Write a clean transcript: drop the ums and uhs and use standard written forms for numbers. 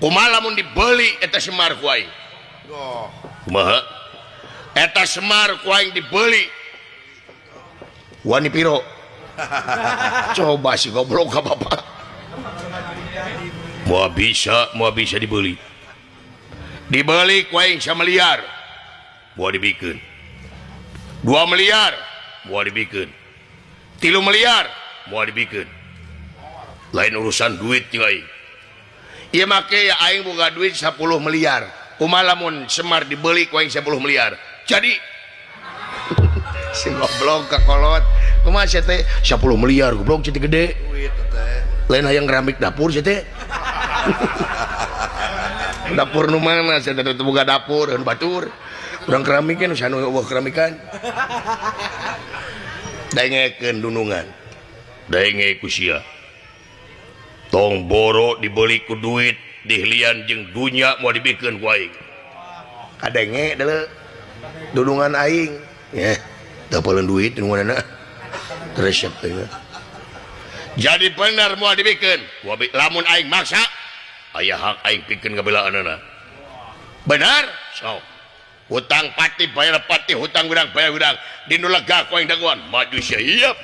kumaha lamun dibeli eta Semar ku aing kumaha eta Semar ku aing dibeli wani piro coba si goblok ka bapak mau bisa dibeli ku aing 1 miliar mau dibikeun 2 miliar mau dibikeun 3 miliar mau dibikeun lain urusan duit jeung aing ieu make ya aing boga duit 10 miliar kumaha lamun Semar dibeli ku aing 10 miliar jadi si goblok kakolot kumaha sia teh 10 miliar goblok jadi gede duit teh lain hayang keramik dapur sia teh dapur nu mana sia teh boga dapur dan batur urang keramik kan anu eueuh keramikan dengekeun dunungan denge ku sia tong boro dibeli ku duit dihlian jeung dunya mau dibikeun ku aing kadenge deuleu dudungan aing ya dapeulin duit nu manana resep teh jadi bener mau dibikeun lamun aing maksa aya hak aing pikeun ngabelaanana bener sok hutang pati bayar pati hutang gudang bayar gudang dinu lega ku aing daguan maju siap